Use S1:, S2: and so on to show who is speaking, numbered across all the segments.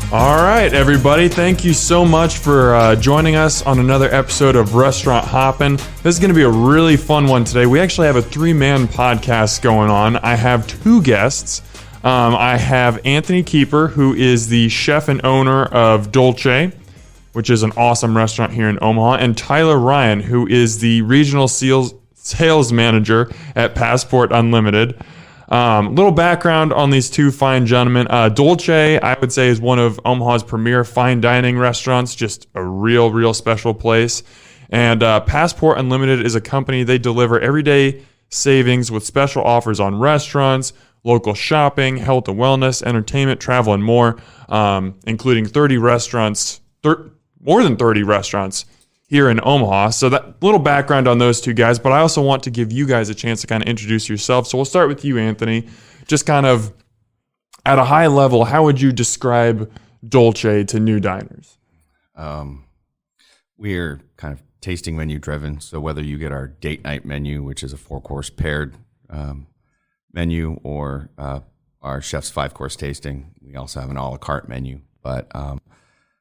S1: All right, everybody. Thank you so much for joining us on another episode of Restaurant Hoppen. This is going to be a really fun one today. We actually have a 3-man podcast going on. I have 2 guests. I have Anthony Kueper, who is the chef and owner of Dolce, which is an awesome restaurant here in Omaha, and Tyler Ryan, who is the regional sales manager at Passport Unlimited. Little background on these 2 fine gentlemen. Dolce, I would say, is one of Omaha's premier fine dining restaurants, just a real special place. And Passport Unlimited is a company. They deliver everyday savings with special offers on restaurants, local shopping, health and wellness, entertainment, travel, and more, including 30 restaurants, more than 30 restaurants here in Omaha. So that little background on those 2 guys, but I also want to give you guys a chance to kind of introduce yourself. So we'll start with you, Anthony. Just kind of at a high level, how would you describe Dolce to new diners?
S2: We're kind of tasting menu driven. So whether you get our date night menu, which is a 4-course paired menu, or our chef's 5-course tasting, we also have an a la carte menu. But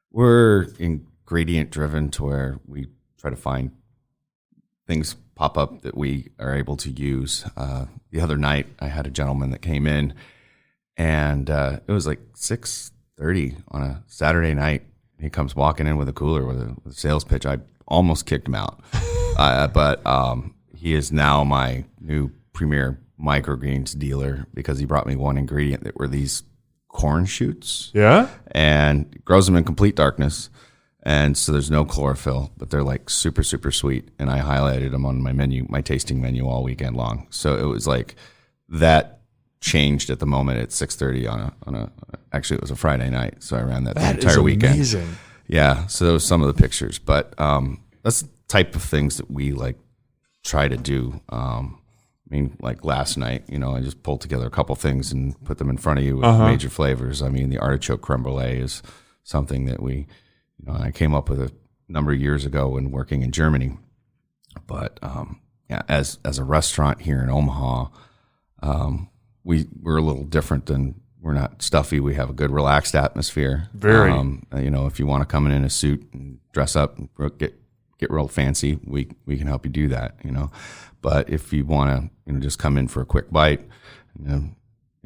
S2: we're ingredient driven to where we try to find things pop up that we are able to use. The other night I had a gentleman that came in, and it was like 6:30 on a Saturday night. He comes walking in with a cooler with a sales pitch. I almost kicked him out. But he is now my new premier microgreens dealer because he brought me one ingredient that were these corn shoots.
S1: Yeah?
S2: And grows them in complete darkness. And so there's no chlorophyll, but they're like super sweet. And I highlighted them on my menu, my tasting menu, all weekend long. So it was like that changed at the moment at 6:30 on a actually it was a Friday night, so I ran that the entire weekend.
S1: Amazing.
S2: Yeah, so those some of the pictures, but that's the type of things that we like try to do. I mean, like last night, I just pulled together a couple things and put them in front of you with major flavors. I mean, the artichoke creme brulee is something that I came up with a number of years ago when working in Germany. But as a restaurant here in Omaha, we're a little different than, we're not stuffy. We have a good relaxed atmosphere.
S1: Very.
S2: If you want to come in a suit and dress up and get real fancy, we can help you do that. But if you want to just come in for a quick bite,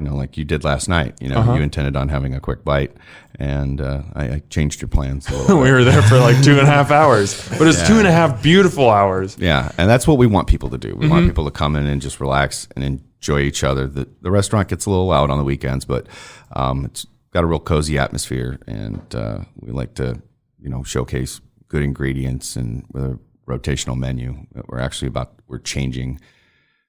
S2: like you did last night, you intended on having a quick bite, and I changed your plans a little bit.
S1: We were there for like 2.5 hours, but it's 2.5 beautiful hours.
S2: Yeah, and that's what we want people to do. We want people to come in and just relax and enjoy each other. The restaurant gets a little loud on the weekends, but it's got a real cozy atmosphere, and we like to, showcase good ingredients, and with a rotational menu. We're changing.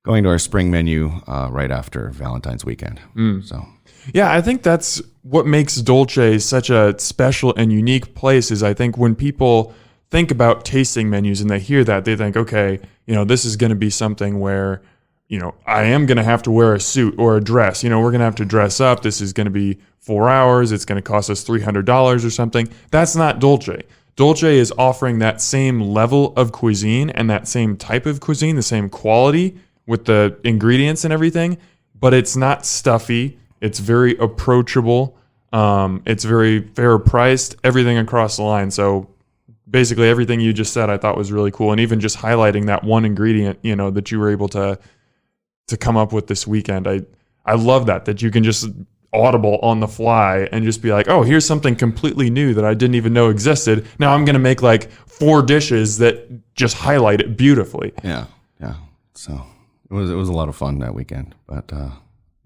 S2: Going to our spring menu right after Valentine's weekend. So,
S1: yeah, I think that's what makes Dolce such a special and unique place. Is I think when people think about tasting menus and they hear that, they think, okay, this is going to be something where, I am going to have to wear a suit or a dress. We're going to have to dress up. This is going to be 4 hours. It's going to cost us $300 or something. That's not Dolce. Dolce is offering that same level of cuisine and that same type of cuisine, the same quality with the ingredients and everything, but it's not stuffy. It's very approachable. It's very fair priced, everything across the line. So basically everything you just said I thought was really cool. And even just highlighting that one ingredient, that you were able to come up with this weekend. I love that you can just audible on the fly and just be like, oh, here's something completely new that I didn't even know existed. Now I'm going to make like 4 dishes that just highlight it beautifully.
S2: Yeah. So it was a lot of fun that weekend, but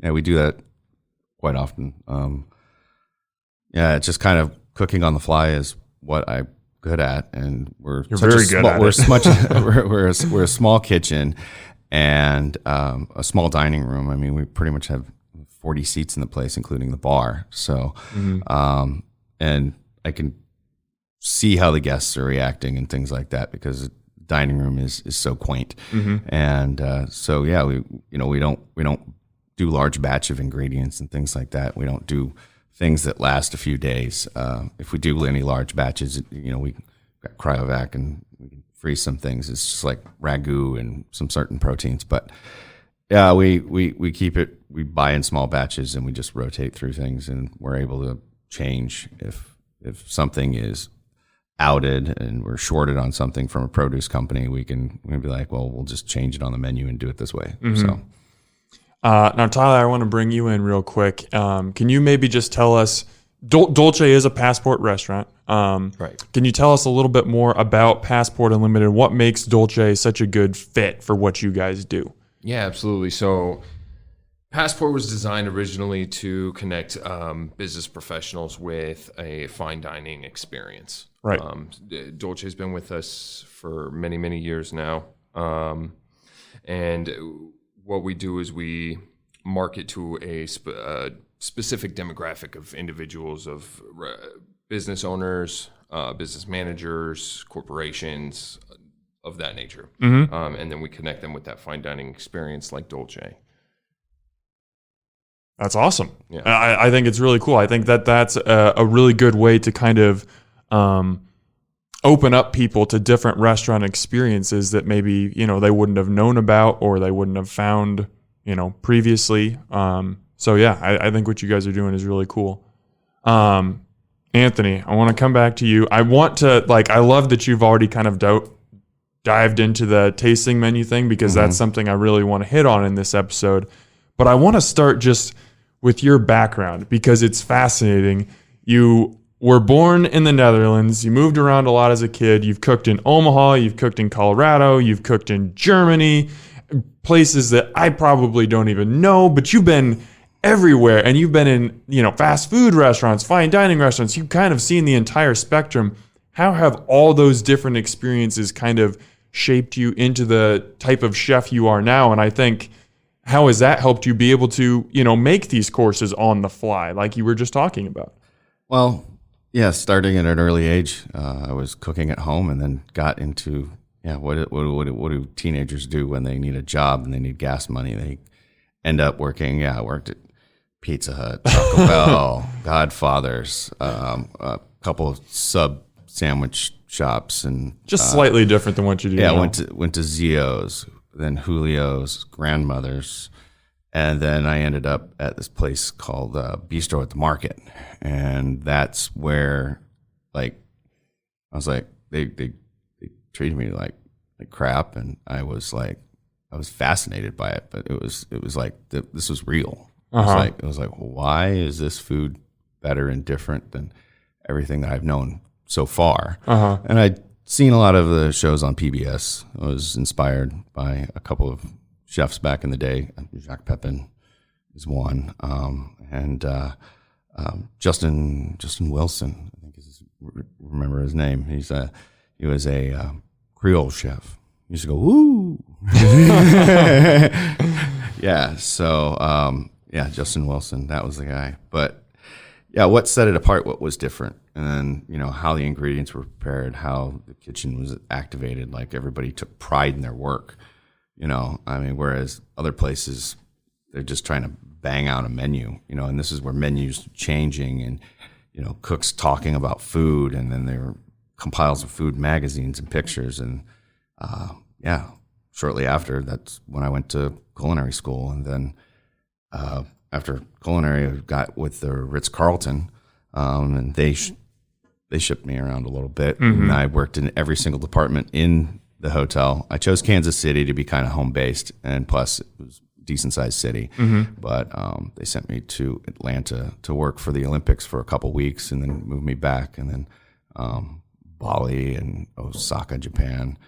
S2: we do that quite often. It's just kind of cooking on the fly is what I'm good at, and we're a small kitchen and a small dining room. I mean, we pretty much have 40 seats in the place, including the bar. So, and I can see how the guests are reacting and things like that because dining room is so quaint. And we don't do large batch of ingredients and things like that. We don't do things that last a few days. If we do any large batches, we got cryovac and we can freeze some things. It's just like ragu and some certain proteins. But yeah, we keep it. We buy in small batches and we just rotate through things, and we're able to change if something is outed and we're shorted on something from a produce company. We're gonna be like, well, we'll just change it on the menu and do it this way. So.
S1: Now, Tyler, I want to bring you in real quick. Can you maybe just tell us, Dolce is a Passport restaurant.
S3: Right.
S1: Can you tell us a little bit more about Passport Unlimited? What makes Dolce such a good fit for what you guys do?
S3: Yeah, absolutely. So Passport was designed originally to connect business professionals with a fine dining experience.
S1: Right.
S3: Dolce has been with us for many, many years now. And what we do is we market to a specific demographic of individuals, of business owners, business managers, corporations, of that nature. And then we connect them with that fine dining experience like Dolce.
S1: That's awesome.
S3: Yeah.
S1: I think it's really cool. I think that's a really good way to kind of open up people to different restaurant experiences that maybe, they wouldn't have known about or they wouldn't have found, previously. So yeah, I think what you guys are doing is really cool. Anthony, I want to come back to you. I want to, I love that you've already kind of dived into the tasting menu thing, because that's something I really want to hit on in this episode. But I want to start just with your background, because it's fascinating. You were born in the Netherlands. You moved around a lot as a kid. You've cooked in Omaha. You've cooked in Colorado. You've cooked in Germany, places that I probably don't even know, but you've been everywhere. And you've been in, fast food restaurants, fine dining restaurants. You've kind of seen the entire spectrum. How have all those different experiences kind of shaped you into the type of chef you are now? And I think, how has that helped you be able to, make these courses on the fly, like you were just talking about?
S2: Well, yeah, starting at an early age, I was cooking at home, and then got into, what do teenagers do when they need a job and they need gas money? They end up working. I worked at Pizza Hut, Taco Bell, Godfather's, a couple of sub sandwich shops, and
S1: just slightly different than what you do.
S2: Yeah,
S1: now.
S2: went to Zio's, then Julio's, Grandmother's, and then I ended up at this place called Bistro at the Market, and that's where, I was like, they treated me like crap, and I was fascinated by it, but it was like this was real. It was like, why is this food better and different than everything that I've known so far? And I'd seen a lot of the shows on PBS. I was inspired by a couple of chefs back in the day. Jacques Pepin is one, and Justin Wilson, I think remember his name. He was a Creole chef. He used to go woo. Yeah. So Justin Wilson, that was the guy. But yeah, what set it apart? What was different? And then, how the ingredients were prepared, how the kitchen was activated, like everybody took pride in their work, whereas other places, they're just trying to bang out a menu, and this is where menus changing and, cooks talking about food, and then there were compiles of food magazines and pictures. And shortly after, that's when I went to culinary school. And then after culinary, I got with the Ritz-Carlton, and they shipped me around a little bit, and I worked in every single department in the hotel. I chose Kansas City to be kind of home based, and plus it was a decent sized city. But they sent me to Atlanta to work for the Olympics for a couple weeks, and then moved me back, and then Bali and Osaka, Japan,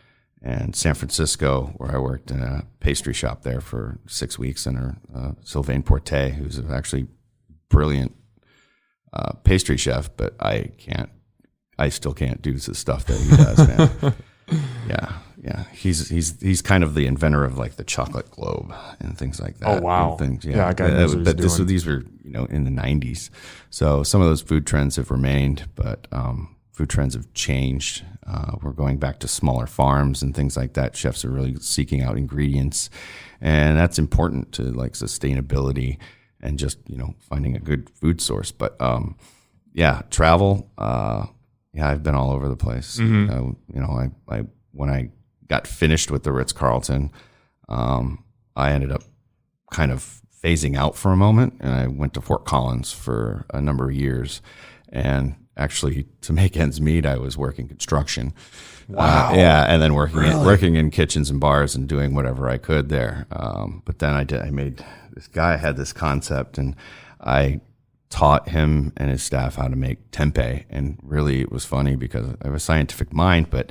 S2: and San Francisco, where I worked in a pastry shop there for 6 weeks under Sylvain Portet, who's actually brilliant pastry chef, but I still can't do the stuff that he does, man. Yeah. He's kind of the inventor of the chocolate globe and things like that.
S1: Oh wow.
S2: Things,
S1: I got it.
S2: But these were in the 90s, so some of those food trends have remained, but food trends have changed. We're going back to smaller farms and things like that. Chefs are really seeking out ingredients, and that's important to sustainability and just finding a good food source. But travel. I've been all over the place. I when I got finished with the Ritz-Carlton, I ended up kind of phasing out for a moment, and I went to Fort Collins for a number of years. And actually, to make ends meet, I was working construction.
S1: Wow.
S2: Yeah, and then working in kitchens and bars and doing whatever I could there. But then I made this guy had this concept, and I taught him and his staff how to make tempeh. And really, it was funny because I have a scientific mind, but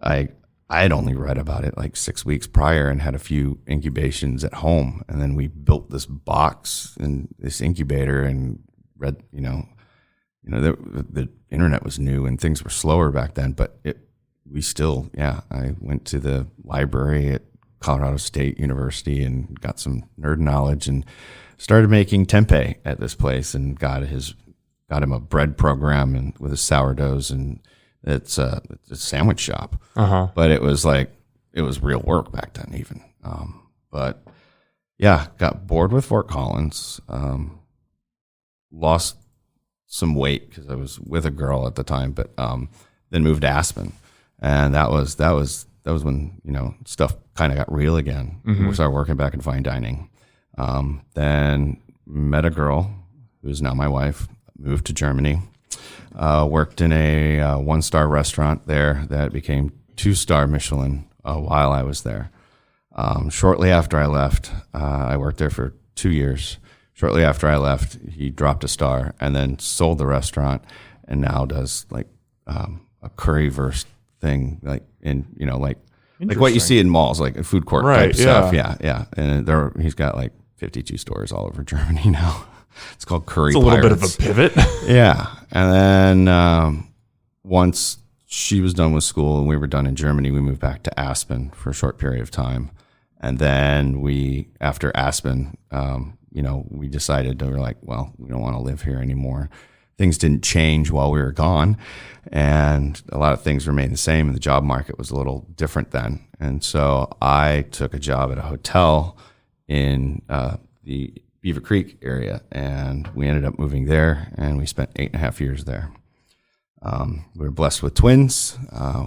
S2: I had only read about it like 6 weeks prior and had a few incubations at home. And then we built this box and this incubator and read, the internet was new and things were slower back then, but I went to the library at Colorado State University and got some nerd knowledge and started making tempeh at this place and got him a bread program and with his sourdoughs, and it's a sandwich shop.
S1: Uh-huh.
S2: But it was real work back then even. But yeah, got bored with Fort Collins, lost some weight because I was with a girl at the time, but then moved to Aspen. And that was when, stuff kind of got real again.
S1: Mm-hmm.
S2: We started working back in fine dining. Then met a girl who's now my wife, moved to Germany, worked in a 1-star restaurant there that became 2-star Michelin while I was there. Shortly after I left, I worked there for 2 years. Shortly after I left, he dropped a star and then sold the restaurant, and now does like a currywurst thing, like like what you see in malls, like a food court type stuff. Yeah. And he's got like 52 stores all over Germany now. It's called Curry
S1: It's a little
S2: Pirates.
S1: bit of a pivot.
S2: Yeah. And then once she was done with school and we were done in Germany, we moved back to Aspen for a short period of time. And then after Aspen, we decided we were like, well, we don't want to live here anymore. Things didn't change while we were gone, and a lot of things remained the same, and the job market was a little different then. And so I took a job at a hotel in the Beaver Creek area, and we ended up moving there, and we spent 8.5 years there. We were blessed with twins. I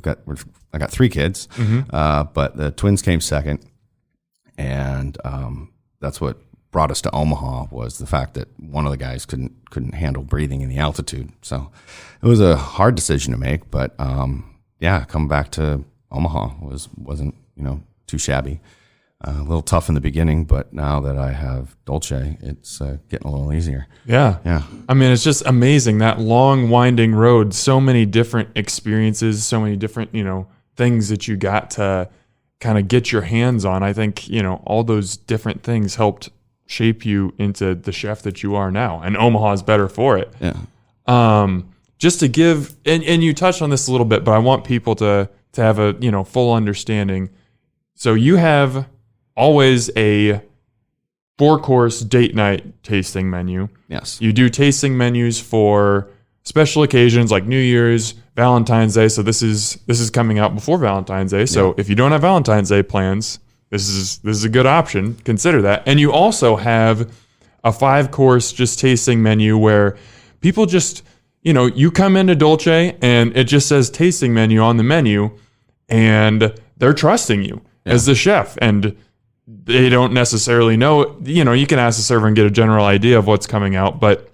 S2: got 3 kids, but the twins came second, and that's what brought us to Omaha, was the fact that one of the guys couldn't handle breathing in the altitude. So it was a hard decision to make, but coming back to Omaha wasn't too shabby. A little tough in the beginning, but now that I have Dolce, it's getting a little easier.
S1: Yeah. I mean, it's just amazing, that long winding road, so many different experiences, so many different, things that you got to kind of get your hands on. I think, all those different things helped shape you into the chef that you are now, and Omaha is better for it.
S2: Yeah.
S1: Just to give, and you touched on this a little bit, but I want people to have a, full understanding. So you have always a 4-course date night tasting menu.
S2: Yes.
S1: You do tasting menus for special occasions like New Year's, Valentine's Day. So this is coming out before Valentine's Day. So if you don't have Valentine's Day plans, this is a good option. Consider that. And you also have a 5-course just tasting menu where people just, you come into Dolce and it just says tasting menu on the menu, and they're trusting you as the chef, and they don't necessarily know. You can ask the server and get a general idea of what's coming out, but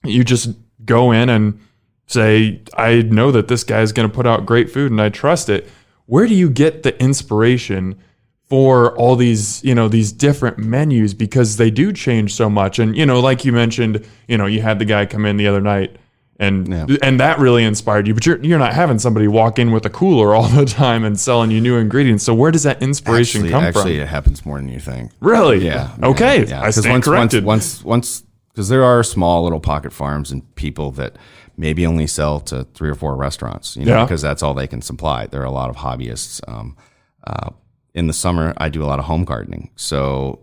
S1: you just go in and say, I know that this guy's going to put out great food and I trust it. Where do you get the inspiration for all these, these different menus? Because they do change so much. And, like you mentioned, you had the guy come in the other night and that really inspired you, but you're not having somebody walk in with a cooler all the time and selling you new ingredients. So where does that inspiration come from?
S2: Actually, it happens more than you think.
S1: Really?
S2: Yeah.
S1: Okay.
S2: Yeah.
S1: I stand corrected.
S2: Once, because there are small little pocket farms and people that maybe only sell to 3 or 4 restaurants, because that's all they can supply. There are a lot of hobbyists. In the summer, I do a lot of home gardening. So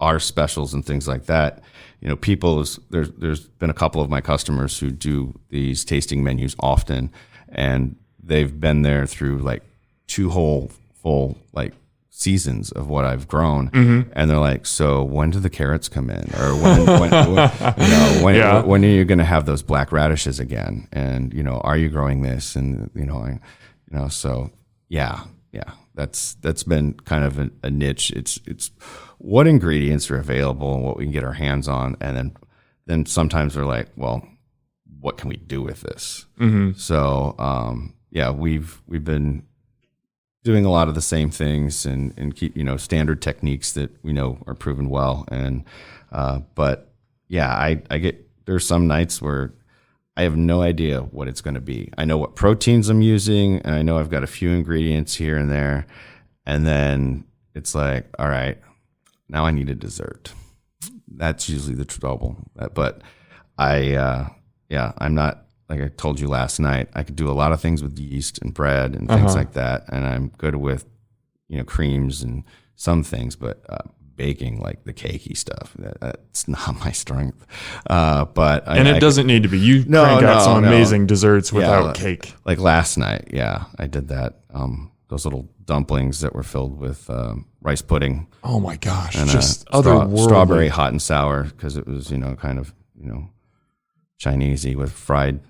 S2: our specials and things like that, there's been a couple of my customers who do these tasting menus often, and they've been there through like 2 whole full like seasons of what I've grown, and they're like, so when do the carrots come in, or when are you going to have those black radishes again, and are you growing this, and so yeah, that's been kind of a niche. It's what ingredients are available and what we can get our hands on, and then sometimes we're like, well, what can we do with this? So yeah, we've been doing a lot of the same things and keep standard techniques that we know are proven well, and but yeah, I get there's some nights where I have no idea what it's going to be. I know what proteins I'm using, and I know I've got a few ingredients here and there. And then it's like, all right, now I need a dessert. That's usually the trouble. But I'm not, like I told you last night, I could do a lot of things with yeast and bread and things like that. And I'm good with, creams and some things, but baking, like the cakey stuff, that's not my strength. But
S1: it doesn't need to be. You crank out some amazing desserts without cake.
S2: Like last night, yeah, I did that. Those little dumplings that were filled with rice pudding.
S1: Oh my gosh,
S2: and
S1: just otherworldly.
S2: Strawberry hot and sour, because it was kind of Chinesey with fried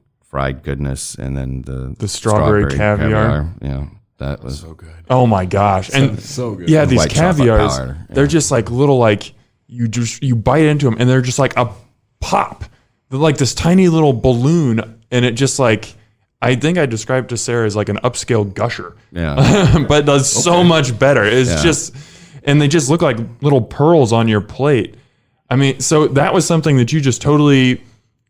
S2: goodness, and then the
S1: strawberry caviar.
S2: Yeah. That was
S3: so good.
S1: Oh my gosh. And
S3: so good.
S1: Yeah, these
S2: White
S1: caviars,
S2: powder,
S1: they're just like little, like you bite into them and they're just like a pop. They're like this tiny little balloon, and it just like, I think I described to Sarah as like an upscale gusher.
S2: Yeah.
S1: But does so much better. It's just, and they just look like little pearls on your plate. I mean, so that was something that you just totally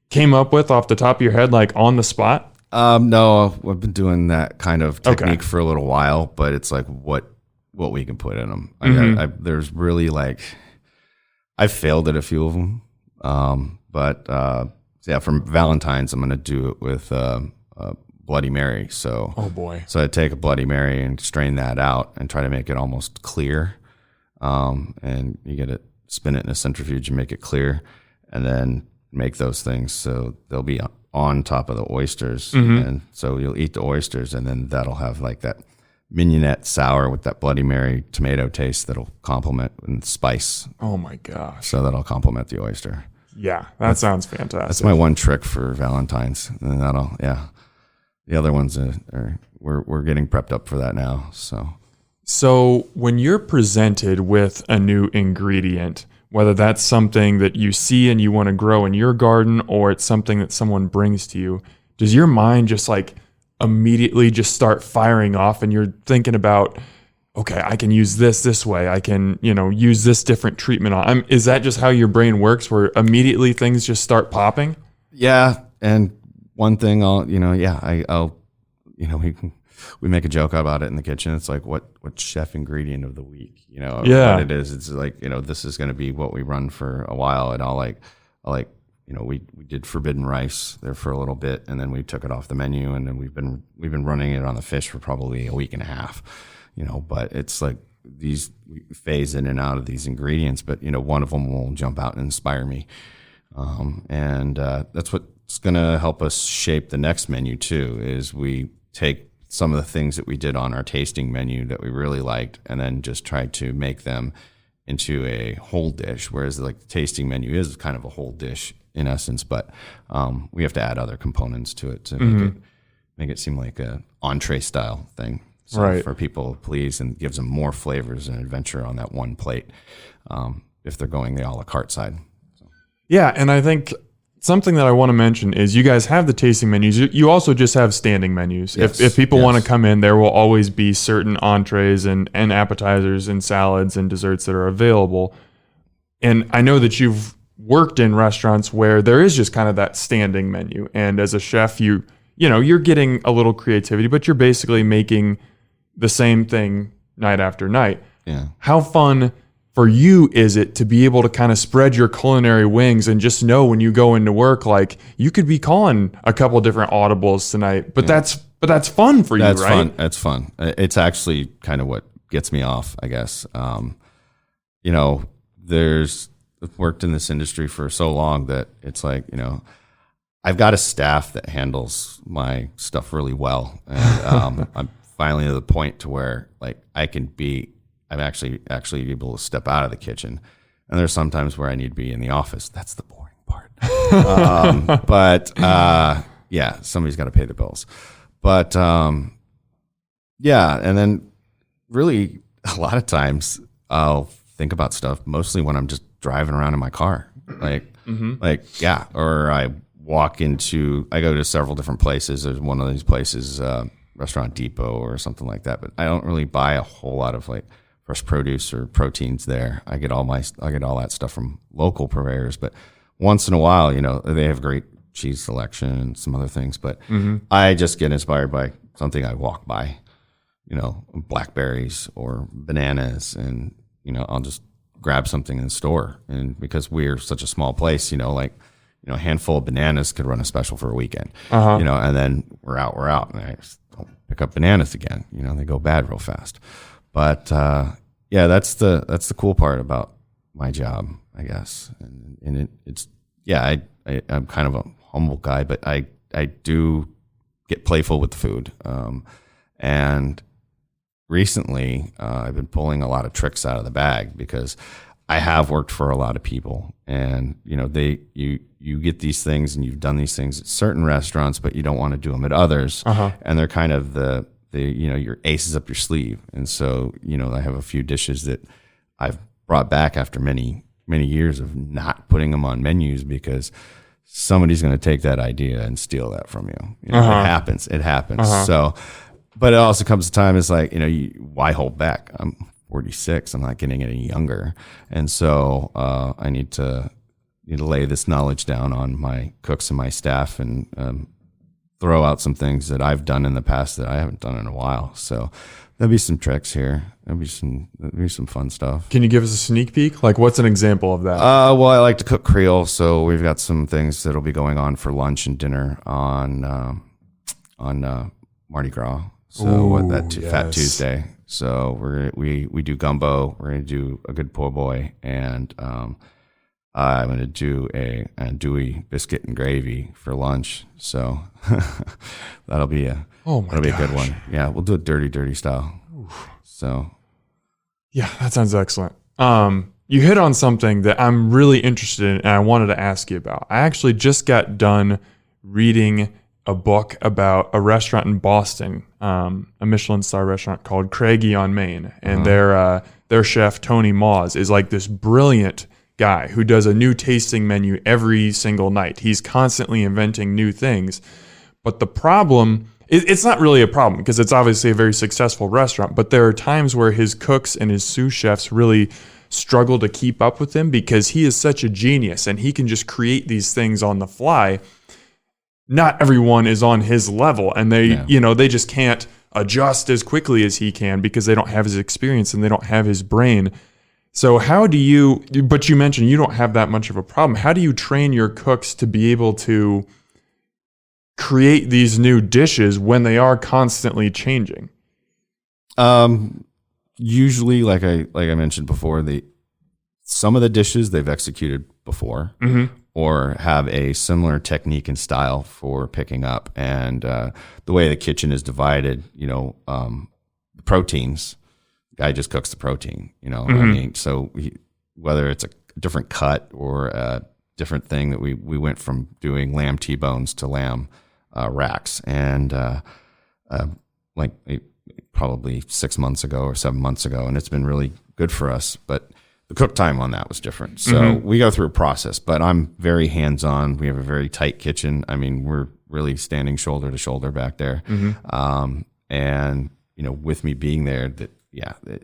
S1: came up with off the top of your head, like on the spot?
S2: No, I've been doing that kind of technique for a little while, but it's like what we can put in them. There's really like, I've failed at a few of them. But for Valentine's, I'm going to do it with Bloody Mary. So,
S1: oh boy.
S2: So I take a Bloody Mary and strain that out and try to make it almost clear. And you get it, spin it in a centrifuge and make it clear, and then make those things so they'll be on top of the oysters. And so you'll eat the oysters, and then that'll have like that mignonette sour with that Bloody Mary tomato taste that'll complement, and spice.
S1: Oh my gosh.
S2: So that'll complement the oyster.
S1: Yeah, that sounds fantastic.
S2: That's my one trick for Valentine's. And the other ones we're getting prepped up for that now.
S1: So when you're presented with a new ingredient, whether that's something that you see and you want to grow in your garden, or it's something that someone brings to you, does your mind just like immediately just start firing off, and you're thinking about, okay, I can use this way. I can, use this different treatment on. Is that just how your brain works, where immediately things just start popping? Yeah.
S2: And one thing we make a joke about it in the kitchen. It's like, what chef ingredient of the week, what it is. It's like, this is going to be what we run for a while. And we did forbidden rice there for a little bit, and then we took it off the menu, and then we've been running it on the fish for probably a week and a half, but it's like we phase in and out of these ingredients, but one of them will jump out and inspire me. And that's what's going to help us shape the next menu too, is we take some of the things that we did on our tasting menu that we really liked, and then just try to make them into a whole dish. Whereas like the tasting menu is kind of a whole dish in essence, but we have to add other components to it to make it seem like a entree style thing. So for people to please, and gives them more flavors and adventure on that one plate, if they're going the a la carte side.
S1: Yeah, and I think something that I want to mention is you guys have the tasting menus. You also just have standing menus.
S2: Yes,
S1: if people want to come in, there will always be certain entrees and appetizers and salads and desserts that are available. And I know that you've worked in restaurants where there is just kind of that standing menu. And as a chef, you're getting a little creativity, but you're basically making the same thing night after night.
S2: Yeah.
S1: How fun for you is it to be able to kind of spread your culinary wings and just know when you go into work, like you could be calling a couple different audibles tonight, but that's fun for you, right?
S2: That's fun. It's actually kind of what gets me off, I guess. I've worked in this industry for so long that it's like, I've got a staff that handles my stuff really well. And I'm finally to the point to where like I'm actually able to step out of the kitchen. And there's sometimes where I need to be in the office. That's the boring part. But somebody's got to pay the bills. But and then really, a lot of times I'll think about stuff mostly when I'm just driving around in my car. Or I go to several different places. There's one of these places, Restaurant Depot or something like that, but I don't really buy a whole lot of like fresh produce or proteins there. I get all that stuff from local purveyors, but once in a while, they have great cheese selection and some other things, but I just get inspired by something I walk by, blackberries or bananas, and I'll just grab something in the store. And because we're such a small place, a handful of bananas could run a special for a weekend, and then we're out, and I just don't pick up bananas again. They go bad real fast. But that's the cool part about my job, I guess. And I'm kind of a humble guy, but I do get playful with the food. And recently, I've been pulling a lot of tricks out of the bag because I have worked for a lot of people, and you get these things and you've done these things at certain restaurants, but you don't want to do them at others, and they're kind of the your aces up your sleeve. And so I have a few dishes that I've brought back after many years of not putting them on menus because somebody's going to take that idea and steal that from you. It happens. So, but it also comes to time. It's like why hold back? I'm 46. I'm not getting any younger, and so I need to lay this knowledge down on my cooks and my staff, and throw out some things that I've done in the past that I haven't done in a while. So there'll be some tricks here. There'll be some fun stuff.
S1: Can you give us a sneak peek? Like, what's an example of that?
S2: Well, I like to cook Creole, so we've got some things that'll be going on for lunch and dinner on Mardi Gras. So Fat Tuesday. So we do gumbo. We're gonna do a good po' boy, and I'm gonna do a andouille biscuit and gravy for lunch. So that'll be a good one. Yeah, we'll do it dirty style. Oof. So
S1: yeah, that sounds excellent. You hit on something that I'm really interested in, and I wanted to ask you about. I actually just got done reading a book about a restaurant in Boston, a Michelin star restaurant called Craigie on Main, and their chef Tony Mawes is like this brilliant guy who does a new tasting menu every single night. He's constantly inventing new things, but the problem, it's not really a problem because it's obviously a very successful restaurant, but there are times where his cooks and his sous chefs really struggle to keep up with him because he is such a genius and he can just create these things on the fly. Not everyone is on his level, and they just can't adjust as quickly as he can because they don't have his experience and they don't have his brain. So but you mentioned you don't have that much of a problem. How do you train your cooks to be able to create these new dishes when they are constantly changing?
S2: Usually, like I mentioned before, some of the dishes they've executed before, or have a similar technique and style for picking up. And the way the kitchen is divided, the proteins, the guy just cooks the protein, I mean, so whether it's a different cut or a different thing that we went from doing lamb T-bones to lamb racks. And probably 6 months ago or 7 months ago, and it's been really good for us. But the cook time on that was different. So we go through a process, but I'm very hands-on. We have a very tight kitchen. I mean, we're really standing shoulder to shoulder back there. And, with me being there,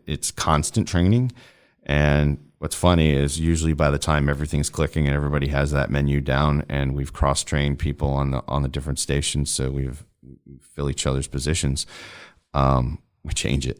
S2: it's constant training. And what's funny is usually by the time everything's clicking and everybody has that menu down and we've cross-trained people on the different stations, so we fill each other's positions, we change it.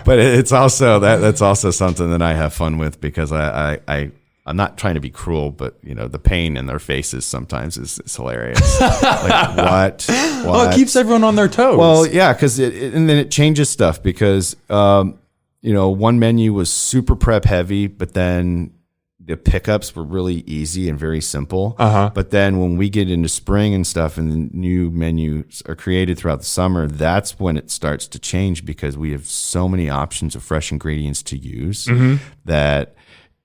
S2: But it's also that's also something that I have fun with because I'm not trying to be cruel, but the pain in their faces sometimes is hilarious. Like what?
S1: Well, it keeps everyone on their toes.
S2: Well, yeah, because and then it changes stuff because one menu was super prep heavy, but then the pickups were really easy and very simple. But then when we get into spring and stuff and the new menus are created throughout the summer, that's when it starts to change because we have so many options of fresh ingredients to use that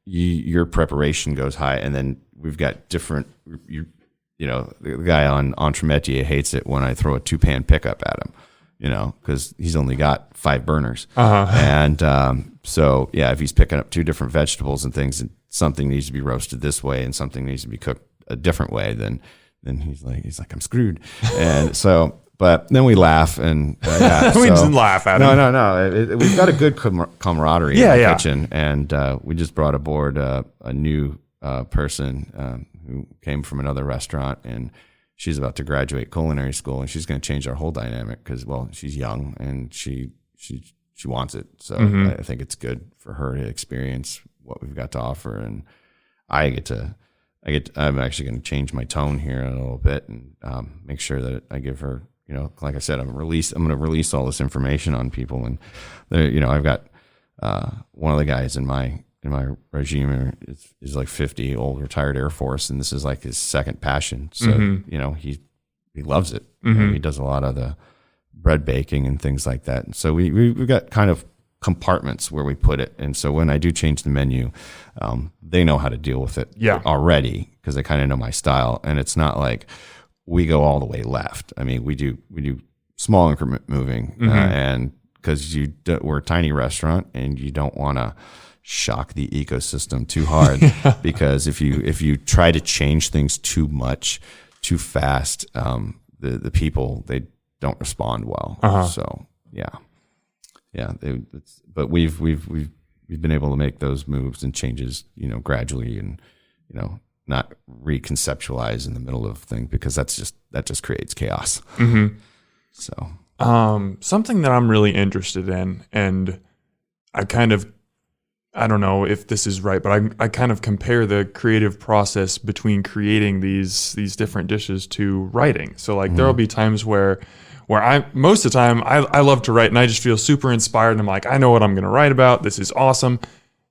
S2: your preparation goes high. And then we've got different, the guy on Entremetier hates it when I throw a 2-pan pickup at him. because he's only got 5 burners. And so, yeah, if he's picking up 2 different vegetables and things, and something needs to be roasted this way and something needs to be cooked a different way, then he's like, I'm screwed. And so, but then we laugh and
S1: we didn't laugh at him.
S2: No. We've got a good camaraderie in the kitchen, and we just brought aboard a new person who came from another restaurant, and she's about to graduate culinary school, and she's going to change our whole dynamic because, well, she's young and she wants it. So I think it's good for her to experience what we've got to offer, and I'm actually going to change my tone here in a little bit and make sure that I give her, like I said, I'm going to release all this information on people, and I've got one of the guys in my regime is like 50, old retired Air Force, and this is like his second passion. So he loves it. He does a lot of the bread baking and things like that. And so we've got kind of compartments where we put it. And so when I do change the menu, they know how to deal with it already, because they kind of know my style. And it's not like we go all the way left. I mean, we do small increment moving, and because we're a tiny restaurant, and you don't want to shock the ecosystem too hard, because if you try to change things too much, too fast, the people, they don't respond well. So but we've been able to make those moves and changes, gradually, and not reconceptualize in the middle of things, because that just creates chaos. So
S1: something that I'm really interested in, and I don't know if this is right, but I kind of compare the creative process between creating these different dishes to writing. So like there'll be times where most of the time I love to write, and I just feel super inspired, and I'm like, I know what I'm going to write about. This is awesome.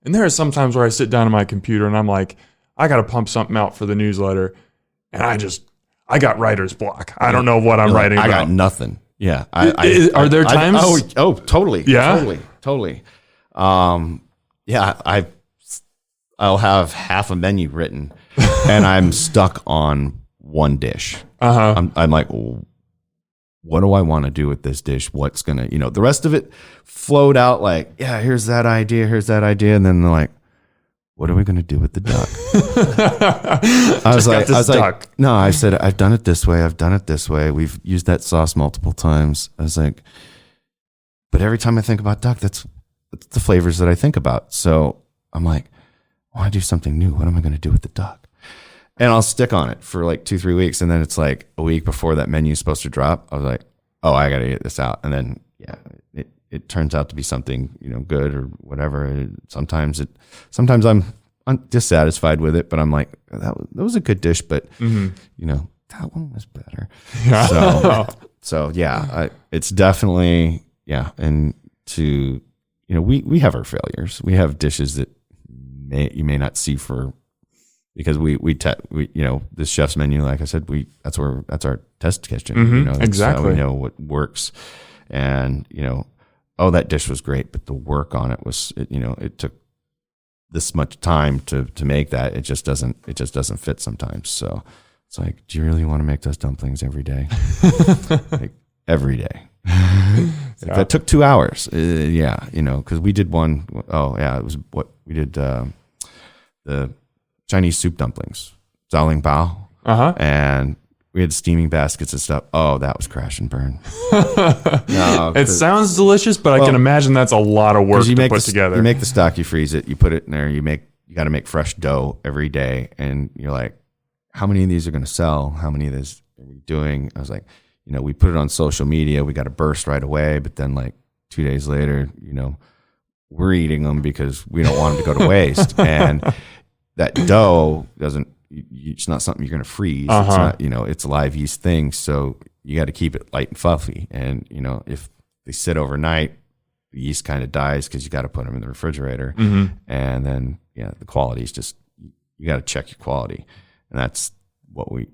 S1: And there are some times where I sit down at my computer and I'm like, I got to pump something out for the newsletter, and I got writer's block. I don't know what I'm writing about.
S2: I got nothing. Yeah.
S1: Are there times?
S2: Totally.
S1: Yeah.
S2: Totally. Yeah, I'll have half a menu written, and I'm stuck on one dish. I'm like, what do I want to do with this dish? What's gonna, the rest of it flowed out like, yeah, here's that idea, and then they're like, what are we gonna do with the duck? I was like, no, I said, I've done it this way. We've used that sauce multiple times. I was like, but every time I think about duck, that's the flavors that I think about. So I'm like, I want to do something new. What am I going to do with the duck? And I'll stick on it for like 2-3 weeks. And then it's like a week before that menu is supposed to drop. I was like, oh, I got to get this out. And then, it turns out to be something, good or whatever. Sometimes I'm dissatisfied with it, but I'm like, that was a good dish, but that one was better. So it's definitely, and to, we have our failures. We have dishes that you may not see because this chef's menu, like I said, that's our test kitchen. That's
S1: exactly.
S2: how we know what works, and that dish was great, but the work on it was, it took this much time to make that. It just doesn't fit sometimes. So it's like, do you really want to make those dumplings every day? Like every day. If that took 2 hours, because we did one. It was what we did, the Chinese soup dumplings, Zaoling Bao, and we had steaming baskets and stuff. Oh, that was crash and burn.
S1: It sounds delicious, but I can imagine that's a lot of work to put together.
S2: You make the stock, you freeze it, you put it in there. You got to make fresh dough every day, and you're like, how many of these are going to sell? How many of these are we doing? I was like, we put it on social media. We got a burst right away, but then like 2 days later, we're eating them because we don't want them to go to waste. And that dough it's not something you're going to freeze. It's not, it's a live yeast thing. So you got to keep it light and fluffy. And, if they sit overnight, the yeast kind of dies because you got to put them in the refrigerator. And then, the quality is just, you got to check your quality. And that's where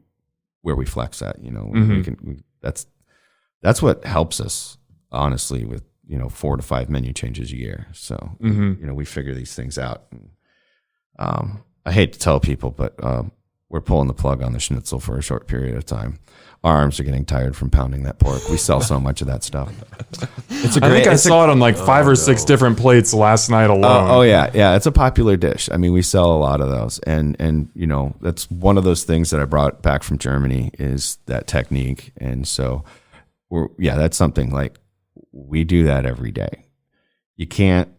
S2: we flex at, that's what helps us, honestly, with 4 to 5 menu changes a year. So we figure these things out. And, I hate to tell people, but we're pulling the plug on the schnitzel for a short period of time. Our arms are getting tired from pounding that pork. We sell so much of that stuff. It's a great,
S1: I think I saw it on like 5 or 6 different plates last night alone.
S2: Oh yeah. It's a popular dish. I mean, we sell a lot of those, and you know, that's one of those things that I brought back from Germany is that technique. And so, that's something like we do that every day. You can't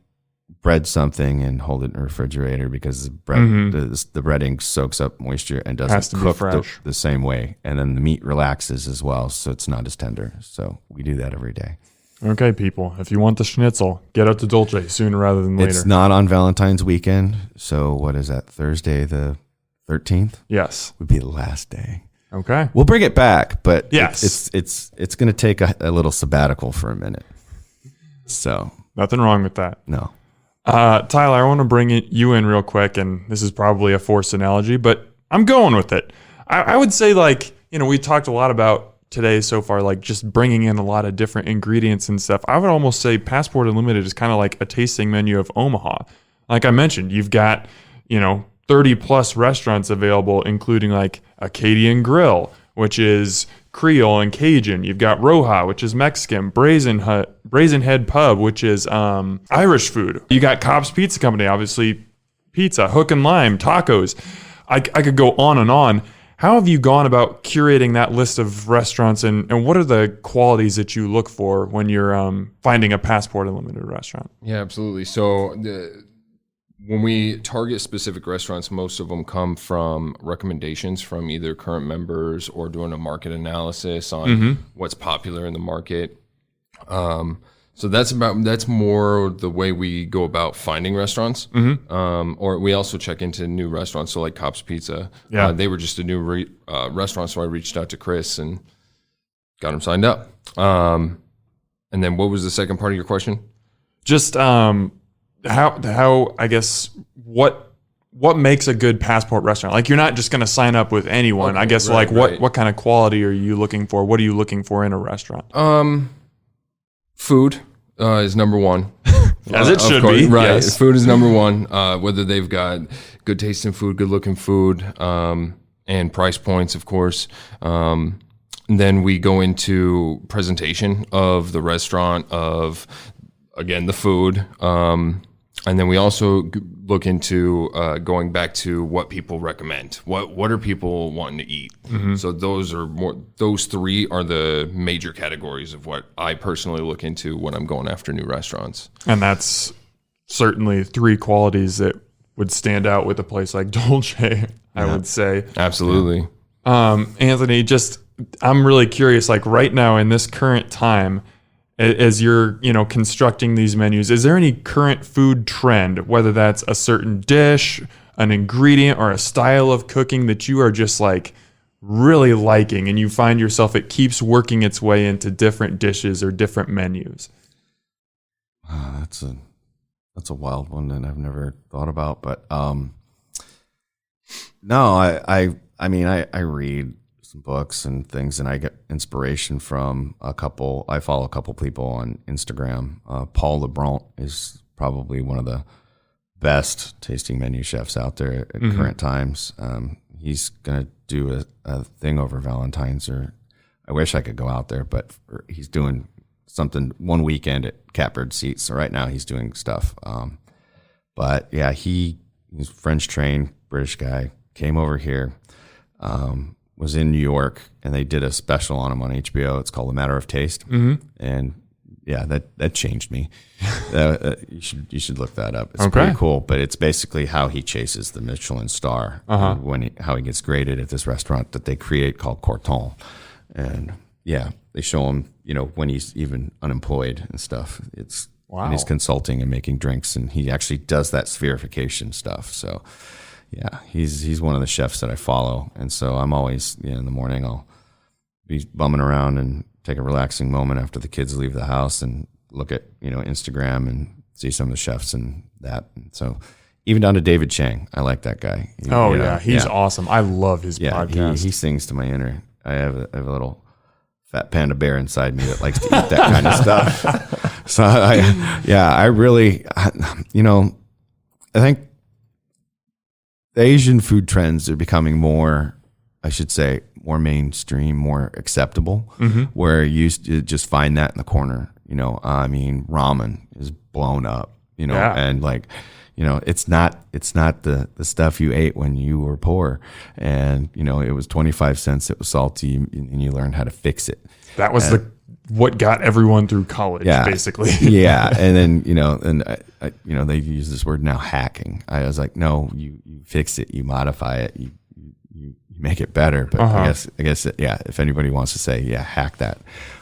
S2: bread something and hold it in the refrigerator because the bread, the breading soaks up moisture and doesn't cook the same way, and then the meat relaxes as well, so it's not as tender. So we do that every day.
S1: Okay, people, if you want the schnitzel, get out to Dolce sooner rather than later.
S2: It's not on Valentine's weekend, so what is that, Thursday the 13th?
S1: Yes.
S2: Would be the last day.
S1: Okay.
S2: We'll bring it back, but
S1: yes,
S2: it's going to take a little sabbatical for a minute. So
S1: nothing wrong with that.
S2: No.
S1: Tyler, I want to bring you in real quick, and this is probably a forced analogy, but I'm going with it. I would say, like, you know, we talked a lot about today so far, like just bringing in a lot of different ingredients and stuff. I would almost say Passport Unlimited is kind of like a tasting menu of Omaha. Like I mentioned, you've got, you know, 30 plus restaurants available, including like Acadian Grill, which is Creole and Cajun. You've got Roja, which is Mexican. Brazen Head Pub, which is Irish food. You got Cobb's Pizza Company, obviously pizza. Hook and Lime, tacos. I could go on and on. How have you gone about curating that list of restaurants, and what are the qualities that you look for when you're finding a Passport Unlimited restaurant?
S3: Yeah, absolutely. So when we target specific restaurants, most of them come from recommendations from either current members or doing a market analysis on what's popular in the market. So that's more the way we go about finding restaurants. Or we also check into new restaurants. So like Cobb's Pizza, they were just a new restaurant. So I reached out to Chris and got him signed up. And then what was the second part of your question?
S1: Just how I guess what makes a good Passport restaurant? Like, you're not just going to sign up with anyone. Okay, I guess what kind of quality are you looking for? What are you looking for in a restaurant?
S3: Food is number one.
S1: As it should be.
S3: Right.
S1: Yes.
S3: Food is number one. Whether they've got good tasting food, good looking food, and price points, of course. And then we go into presentation of the restaurant, of, again, the food. And then we also look into going back to what people recommend. What are people wanting to eat? So those three are the major categories of what I personally look into when I'm going after new restaurants. And
S1: that's certainly 3 qualities that would stand out with a place like Dolce, I would say.
S3: Absolutely.
S1: Anthony, I'm really curious, like right now in this current time, as you're, constructing these menus, is there any current food trend, whether that's a certain dish, an ingredient, or a style of cooking that you are just like really liking, and you find yourself, it keeps working its way into different dishes or different menus?
S2: That's a wild one that I've never thought about, but no, I mean, I read some books and things, and I get inspiration from I follow a couple people on Instagram. Paul LeBron is probably one of the best tasting menu chefs out there at current times. He's going to do a thing over Valentine's, or I wish I could go out there, but he's doing something one weekend at Catbird Seats. So right now he's doing stuff. But yeah, he's French trained British guy, came over here, was in New York, and they did a special on him on HBO. It's called A Matter of Taste. And yeah, that changed me. You should look that up. It's pretty cool, but it's basically how he chases the Michelin star, how he gets graded at this restaurant that they create called Corton. And yeah, they show him, when he's even unemployed and stuff. It's and he's consulting and making drinks, and he actually does that spherification stuff. So yeah, he's one of the chefs that I follow, and so I'm always in the morning I'll be bumming around and take a relaxing moment after the kids leave the house and look at Instagram and see some of the chefs and that. And so even down to David Chang, I like that guy.
S1: He's awesome. I love his podcast.
S2: He sings to my inner. I have a little fat panda bear inside me that likes to eat that kind of stuff. So I really, I think the Asian food trends are becoming more, I should say, more mainstream, more acceptable, where you used to just find that in the corner. I mean, ramen is blown up, and like, it's not the stuff you ate when you were poor, and it was 25 cents, it was salty, and you learned how to fix it.
S1: That was what got everyone through college, basically.
S2: Yeah, and then they use this word now, hacking. I was like, no, you fix it, you modify it, you make it better. But I guess if anybody wants to say, hack that.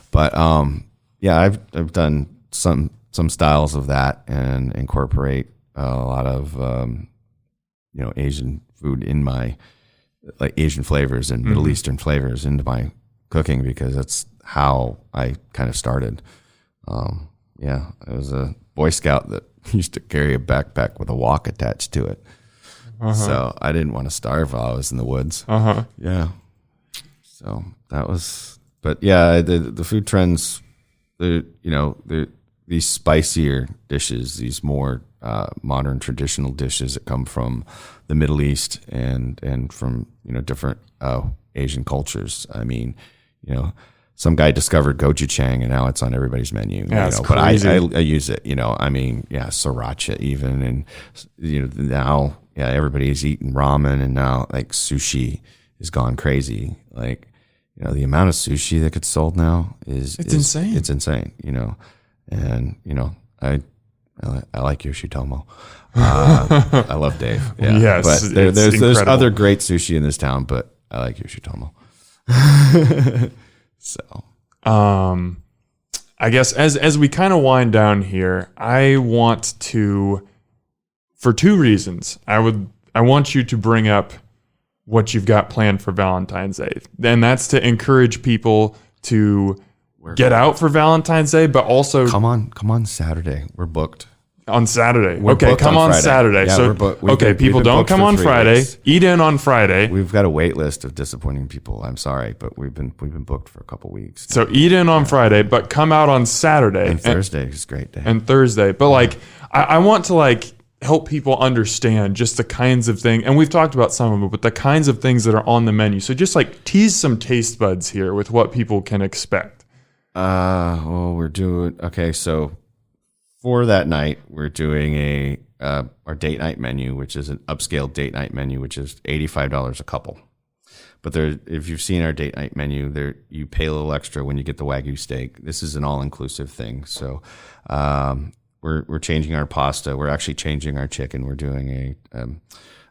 S2: But I've done some styles of that and incorporate a lot of Asian food in my, like Asian flavors and Middle Eastern flavors into my cooking, because that's how I kind of started. I was a Boy Scout that used to carry a backpack with a wok attached to it. So I didn't want to starve while I was in the woods. Yeah. So that was, but the food trends, these spicier dishes, these more modern traditional dishes that come from the Middle East and from different Asian cultures. I mean, some guy discovered gochujang and now it's on everybody's menu.
S1: It's
S2: but
S1: crazy.
S2: I use it. I mean, sriracha even, and now everybody's eating ramen, and now like sushi has gone crazy. Like the amount of sushi that gets sold now is
S1: insane.
S2: It's insane. And I like Yoshitomo. I love Dave. Yeah.
S1: Yes,
S2: but there's
S1: incredible.
S2: other great sushi in this town, but I like Yoshitomo. So,
S1: I guess as we kind of wind down here, I want to, for two reasons, I want you to bring up what you've got planned for Valentine's Day, and that's to encourage people to get out for Valentine's Day, but also
S2: come on Saturday. We're booked.
S1: On Saturday.
S2: We're
S1: Okay,
S2: booked
S1: come on
S2: Friday.
S1: Saturday.
S2: Yeah,
S1: So,
S2: we're booked.
S1: people
S2: we've been
S1: don't
S2: booked
S1: come
S2: for
S1: on
S2: 3
S1: Friday.
S2: weeks.
S1: Eat in on Friday.
S2: We've got a wait list of disappointing people. I'm sorry, but we've been booked for a couple weeks.
S1: So eat in on Friday, but come out on Saturday.
S2: And Thursday is a great day.
S1: And Thursday. But like, I want to help people understand just the kinds of things, and we've talked about some of them, but the kinds of things that are on the menu. So just tease some taste buds here with what people can expect.
S2: We're doing, okay, so for that night, we're doing our date night menu, which is an upscale date night menu, which is $85 a couple. But if you've seen our date night menu, you pay a little extra when you get the Wagyu steak. This is an all-inclusive thing. So we're changing our pasta. We're actually changing our chicken. We're doing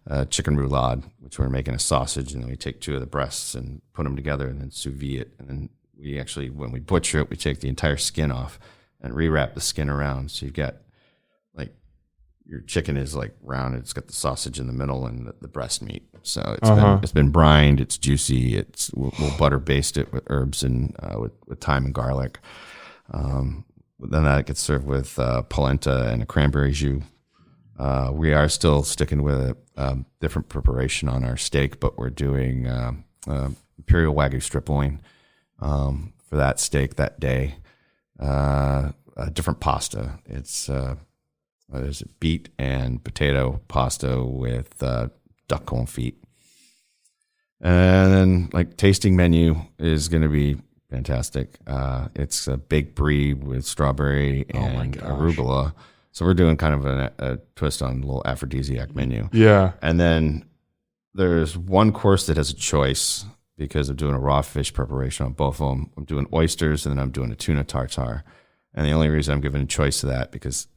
S2: a chicken roulade, which we're making a sausage, and then we take 2 of the breasts and put them together and then sous vide it. And then we actually, when we butcher it, we take the entire skin off and rewrap the skin around. So you've got your chicken is round. It's got the sausage in the middle and the breast meat. So it's been brined. It's juicy. We'll butter baste it with herbs and with thyme and garlic. Then that gets served with polenta and a cranberry jus. We are still sticking with a different preparation on our steak, but we're doing Imperial Wagyu strip loin for that steak that day. A different pasta. It's there's a beet and potato pasta with duck confit. And then tasting menu is going to be fantastic. It's a baked brie with strawberry and arugula. So we're doing kind of a twist on a little aphrodisiac menu.
S1: Yeah.
S2: And then there's one course that has a choice because I'm doing a raw fish preparation on both of them. I'm doing oysters and then I'm doing a tuna tartare. And the only reason I'm giving a choice to that because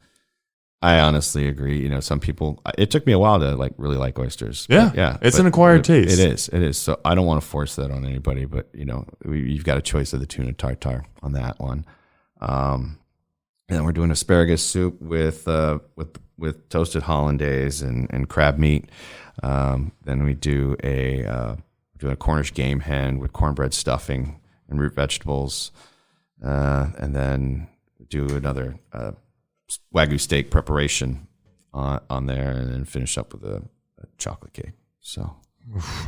S2: I honestly agree. Some people, it took me a while to really like oysters.
S1: Yeah.
S2: Yeah.
S1: It's an acquired taste.
S2: It is. So I don't want to force that on anybody, but you've got a choice of the tuna tartare on that one. And then we're doing asparagus soup with toasted hollandaise and crab meat. Then we do a Cornish game hen with cornbread stuffing and root vegetables. And then do another Wagyu steak preparation on there, and then finish up with a chocolate cake. So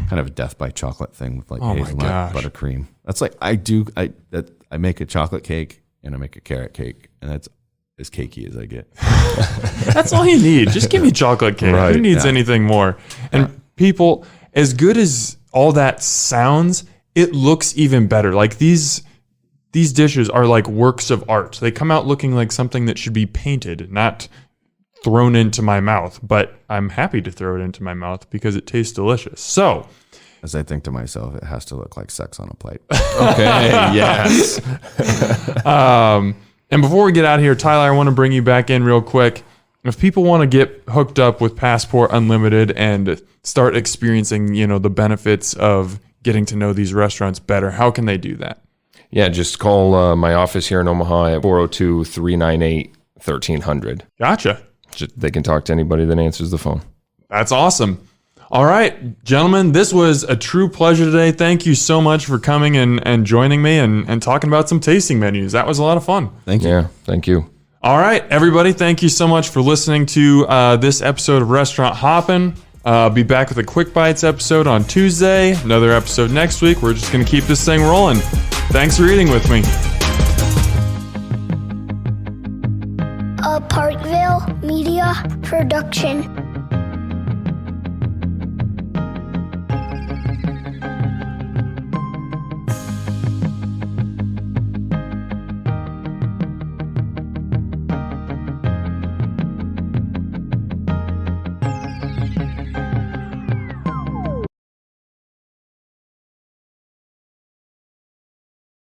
S2: kind of a death by chocolate thing with hazelnut buttercream. That's I make a chocolate cake and I make a carrot cake, and that's as cakey as I get.
S1: That's all you need. Just give me chocolate cake.
S2: Right,
S1: Who needs anything more? And people, as good as all that sounds, it looks even better. Like these dishes are like works of art. They come out looking like something that should be painted, not thrown into my mouth. But I'm happy to throw it into my mouth because it tastes delicious. So,
S2: as I think to myself, it has to look like sex on a plate.
S3: Okay, yes.
S1: And before we get out of here, Tyler, I want to bring you back in real quick. If people want to get hooked up with Passport Unlimited and start experiencing, the benefits of getting to know these restaurants better, how can they do that?
S3: Yeah, just call my office here in Omaha at 402-398-1300.
S1: Gotcha.
S3: They can talk to anybody that answers the phone.
S1: That's awesome. All right, gentlemen, this was a true pleasure today. Thank you so much for coming and joining me and talking about some tasting menus. That was a lot of fun.
S2: Thank you.
S3: Yeah, thank you.
S1: All right, everybody, thank you so much for listening to this episode of Restaurant Hoppen. I'll be back with a Quick Bites episode on Tuesday, another episode next week. We're just going to keep this thing rolling. Thanks for eating with me.
S4: A Parkville Media Production.